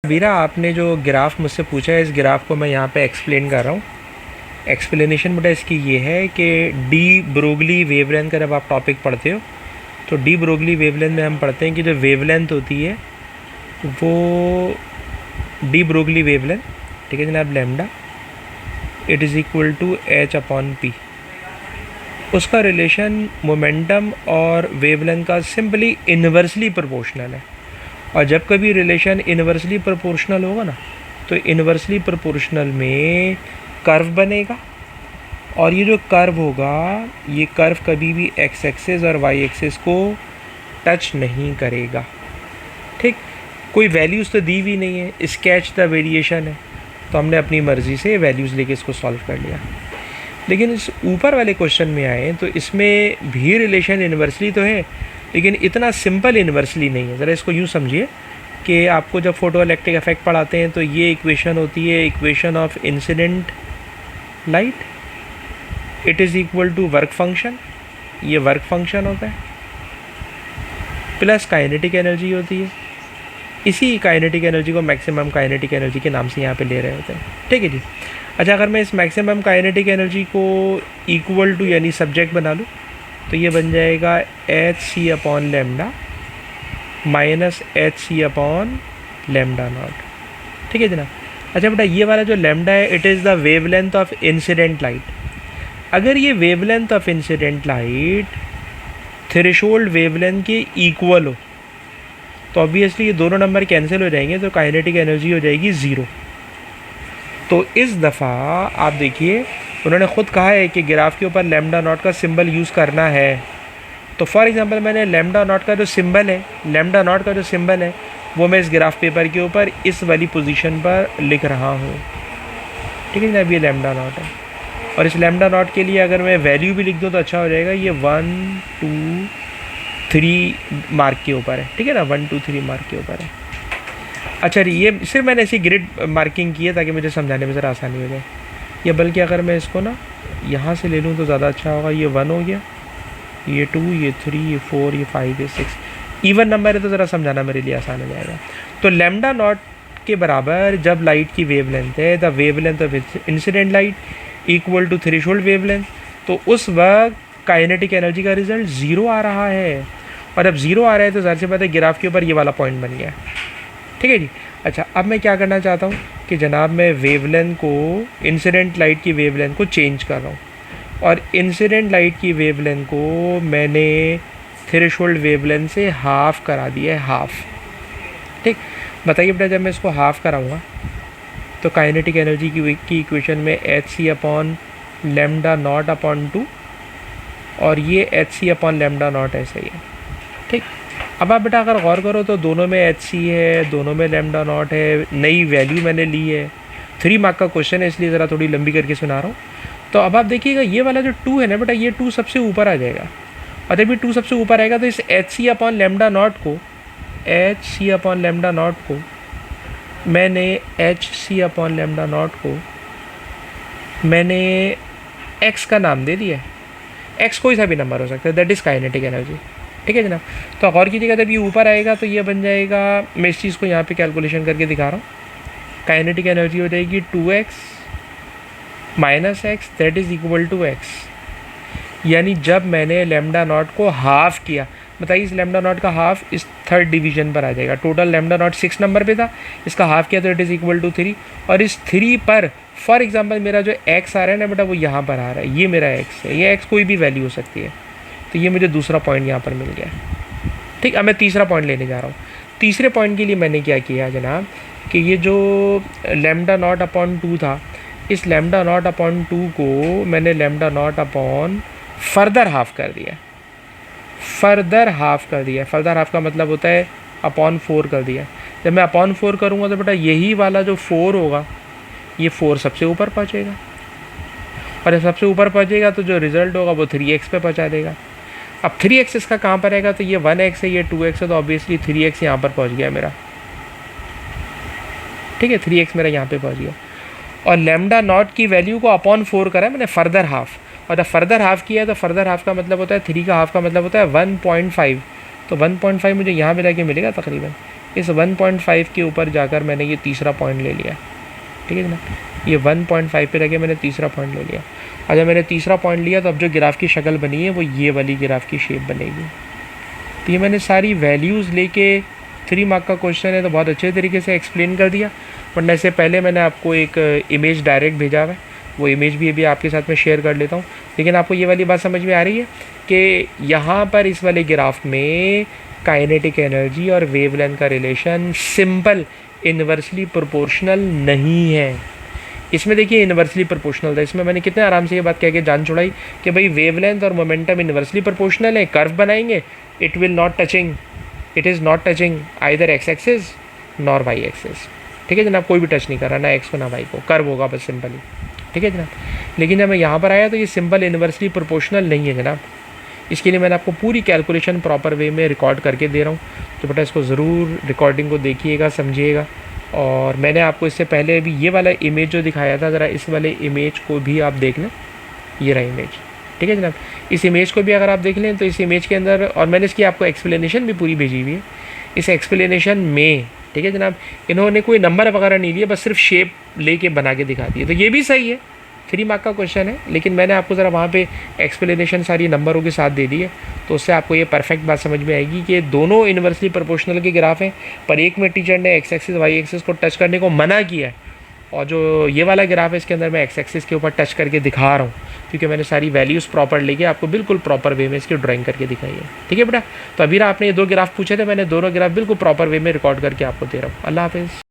वीरा, आपने जो ग्राफ मुझसे पूछा है, इस ग्राफ को मैं यहाँ पे एक्सप्लेन कर रहा हूँ। एक्सप्लेनेशन बेटा इसकी ये है कि डी ब्रोगली वेवलेंथ का जब आप टॉपिक पढ़ते हो तो डी ब्रोगली वेवलेंथ में हम पढ़ते हैं कि जो वेवलेंथ होती है वो डी ब्रोगली वेवलेंथ, ठीक है जनाब, lambda it is equal to H upon P. उसका रिलेशन मोमेंटम और वेवलेंथ का सिंपली इन्वर्सली प्रोपोर्शनल है। और जब कभी रिलेशन इन्वर्सली प्रोपोर्शनल होगा ना, तो इन्वर्सली प्रोपोर्शनल में कर्व बनेगा, और ये जो कर्व होगा ये कर्व कभी भी एक्स एक्सिस और वाई एक्सिस को टच नहीं करेगा। ठीक, कोई वैल्यूज़ तो दी भी नहीं है, स्केच द वेरिएशन है, तो हमने अपनी मर्ज़ी से वैल्यूज़ लेके इसको सॉल्व कर लिया। लेकिन इस ऊपर वाले क्वेश्चन में आए तो इसमें भी रिलेशन इन्वर्सली तो है, लेकिन इतना सिंपल इन्वर्सली नहीं है। ज़रा इसको यूँ समझिए कि आपको जब फोटो इलेक्ट्रिक इफेक्ट पढ़ाते हैं तो ये इक्वेशन होती है equation of incident light, it is equal to work function, ये वर्क फंक्शन होता है, प्लस काइनेटिक एनर्जी होती है। इसी काइनेटिक एनर्जी को मैक्सिमम काइनेटिक एनर्जी के नाम से यहाँ पे ले रहे होते हैं। ठीक है जी। अच्छा, अगर मैं इस मैक्सिमम काइनेटिक एनर्जी को इक्वल टू यानी सब्जेक्ट बना लूँ तो ये बन जाएगा H C upon lambda minus H C upon lambda nought. ठीक है जनाब। अच्छा बेटा, ये वाला जो लेमडा है it is the wavelength of incident light. अगर ये wavelength of incident light threshold wavelength के इक्वल हो तो ऑब्वियसली ये दोनों नंबर कैंसिल हो जाएंगे, तो काइनेटिक एनर्जी हो जाएगी ज़ीरो। तो इस दफ़ा आप देखिए, उन्होंने ख़ुद कहा है कि ग्राफ के ऊपर लैम्डा नॉट का सिंबल यूज़ करना है। तो फॉर एग्जांपल मैंने लैम्डा नॉट का जो सिंबल है, लैम्डा नॉट का जो सिंबल है वो मैं इस ग्राफ पेपर के ऊपर इस वाली पोजीशन पर लिख रहा हूँ। ठीक है जनाब, ये लैम्डा नॉट है, और इस लैम्डा नॉट के लिए अगर मैं वैल्यू भी लिख दूँ तो अच्छा हो जाएगा। ये 1 2 3 मार्क के ऊपर है। ठीक है ना, 1 2 3 मार्क के ऊपर है। अच्छा, ये सिर्फ मैंने ऐसी ग्रिड मार्किंग की है ताकि मुझे समझाने में ज़रा आसानी हो जाए। या बल्कि अगर मैं इसको ना यहाँ से ले लूँ तो ज़्यादा अच्छा होगा। ये 1 हो गया, ये 2, ये 3, ये 4, ये 5, ये 6, इवन नंबर है तो ज़रा समझाना मेरे लिए आसान हो जाएगा। तो लैम्डा नॉट के बराबर जब लाइट की वेवलेंथ है, the wavelength of incident light equal to threshold wavelength, तो उस वक्त काइनेटिक एनर्जी का रिजल्ट ज़ीरो आ रहा है। और अब ज़ीरो आ रहा है तो ज़ाहिर सी बात है ग्राफ के ऊपर ये वाला पॉइंट बन गया। ठीक है जी। अच्छा, अब मैं क्या करना चाहता हूँ कि जनाब मैं वेवलेंथ को, इंसिडेंट लाइट की वेवलेंथ को चेंज कर रहा हूँ, और इंसिडेंट लाइट की वेवलेंथ को मैंने थ्रेशोल्ड वेवलेंथ से हाफ़ करा दिया है, हाफ़। ठीक, बताइए बेटा, जब मैं इसको हाफ़ कराऊँगा तो काइनेटिक एनर्जी की इक्वेशन में H C upon lambda nought upon 2, और ये H C upon lambda nought ऐसे ही है। ठीक, अब आप बेटा अगर गौर करो तो दोनों में एच सी है, दोनों में लेमडा नॉट है, नई वैल्यू मैंने ली है। 3 मार्क का क्वेश्चन है इसलिए ज़रा थोड़ी लंबी करके सुना रहा हूँ। तो अब आप देखिएगा ये वाला जो 2 है ना बेटा, ये 2 सबसे ऊपर आ जाएगा, और जब ये 2 सबसे ऊपर आएगा तो इस H C upon lambda not को, H C upon lambda not को मैंने, H C upon lambda not को मैंने एक्स का नाम दे दिया है। एक्स कोई सा भी नंबर हो सकता है, दैट इज़ काइनेटिक एनर्जी। ठीक है जनाब। तो गौर कीजिएगा, जब ये ऊपर आएगा तो ये बन जाएगा, मैं इस चीज़ को यहाँ पे कैलकुलेशन करके दिखा रहा हूँ। काइनेटिक एनर्जी हो जाएगी 2x minus X, that is equal to X. यानी जब मैंने लेमडा नॉट को हाफ़ किया, बताइए इस लेमडा नॉट का हाफ़ इस थर्ड डिवीजन पर आ जाएगा। टोटल लेमडा नॉट 6 नंबर पे था, इसका हाफ़ किया तो इट इज़ इक्वल टू 3, और इस 3 पर फॉर एग्जांपल मेरा जो x आ रहा है ना बेटा, वो यहाँ पर आ रहा है, ये मेरा x है। ये x कोई भी वैल्यू हो सकती है, तो ये मुझे दूसरा पॉइंट यहाँ पर मिल गया। ठीक, अब मैं तीसरा पॉइंट लेने जा रहा हूँ। तीसरे पॉइंट के लिए मैंने क्या किया जनाब कि ये जो लेमडा नॉट अपॉन 2 था, इस लेमडा नॉट अपॉन 2 को मैंने lambda nought upon further half कर दिया। फर्दर हाफ़ कर दिया, फर्दर हाफ़ का मतलब होता है अपॉन 4 कर दिया। जब मैं अपॉन 4 करूँगा तो बेटा यही वाला जो 4 होगा, ये 4 सबसे ऊपर पहुँचेगा, और जब सबसे ऊपर पहुँचेगा तो जो रिज़ल्ट होगा वो 3x पे पहुँचा देगा। अब 3x इसका कहाँ पर आएगा, तो ये 1x है, ये 2x है, तो ऑब्वियसली 3x यहाँ पर पहुँच गया मेरा। ठीक है, 3x मेरा यहाँ पे पहुँच गया, और लेमडा नॉट की वैल्यू को अपॉन 4 करा है मैंने, फर्दर हाफ़, और जब फर्दर हाफ़ किया तो फर्दर हाफ़ का मतलब होता है 3 का हाफ़ का मतलब होता है 1.5, तो 1.5 मुझे यहाँ पे जाके मिलेगा तकरीबन। इस 1.5 के ऊपर जाकर मैंने ये तीसरा पॉइंट ले लिया, ठीक है जनाब। ये 1.5 पे रखे मैंने तीसरा पॉइंट ले लिया। अगर मैंने तीसरा पॉइंट लिया तो अब जो ग्राफ की शक्ल बनी है वो ये वाली ग्राफ की शेप बनेगी। तो ये मैंने सारी वैल्यूज़ लेके 3 मार्क का क्वेश्चन है तो बहुत अच्छे तरीके से एक्सप्लेन कर दिया। वरना इससे पहले मैंने आपको एक इमेज डायरेक्ट भेजा हुआ है, वो इमेज भी अभी आपके साथ में शेयर कर लेता हूँ। लेकिन आपको ये वाली बात समझ में आ रही है कि यहाँ पर इस वाले ग्राफ में काइनेटिक एनर्जी और वेवलेंथ का रिलेशन सिंपल इन्वर्सली प्रोपोर्शनल नहीं है। इसमें देखिए इन्वर्सली प्रोपोर्शनल था, इसमें मैंने कितने आराम से ये बात कह के जान छुड़ाई कि भाई वेवलेंथ और मोमेंटम इन्वर्सली प्रोपोर्शनल है। कर्व बनाएंगे, it will not touching, it is not touching either X axis nor Y axis, ठीक है जनाब। कोई भी टच नहीं कर रहा, ना एक्स को ना वाई को, कर्व होगा बस सिंपली, ठीक है जनाब। लेकिन जब मैं यहाँ पर आया तो ये सिंपल इन्वर्सली प्रोपोर्शनल नहीं है जनाब। इसके लिए मैंने आपको पूरी कैलकुलेशन प्रॉपर वे में रिकॉर्ड करके दे रहा हूँ, तो बेटा इसको ज़रूर रिकॉर्डिंग को देखिएगा, समझिएगा। और मैंने आपको इससे पहले भी ये वाला इमेज जो दिखाया था, ज़रा इस वाले इमेज को भी आप देख लें, ये रहा इमेज, ठीक है जनाब। इस इमेज को भी अगर आप देख लें तो इस इमेज के अंदर, और मैंने इसकी आपको एक्सप्लेनेशन भी पूरी भेजी हुई है, इस एक्सप्लेनेशन में, ठीक है जनाब, इन्होंने कोई नंबर वगैरह नहीं लिए, बस सिर्फ शेप लेके बना के दिखा दिए। तो ये भी सही है, 3 मार्क का क्वेश्चन है, लेकिन मैंने आपको ज़रा वहाँ पे एक्सप्लेनेशन सारी नंबरों के साथ दे दी है, तो उससे आपको ये परफेक्ट बात समझ में आएगी कि दोनों इन्वर्सली प्रोपोर्शनल के ग्राफ हैं, पर एक में टीचर ने एक्स एक्सिस वाई एक्सिस को टच करने को मना किया है, और जो ये वाला ग्राफ है इसके अंदर मैं एक्स एक्सिस के ऊपर टच करके दिखा रहा हूँ, क्योंकि मैंने सारी वैल्यूज़ प्रॉपर लेके आपको बिल्कुल प्रॉपर वे में इसकी ड्राइंग करके दिखाई है, ठीक है बेटा। तो अभी आपने ये 2 ग्राफ पूछे थे, मैंने दोनों ग्राफ बिल्कुल प्रॉपर वे में रिकॉर्ड करके आपको दे रहा हूँ। अल्लाह हाफिज़।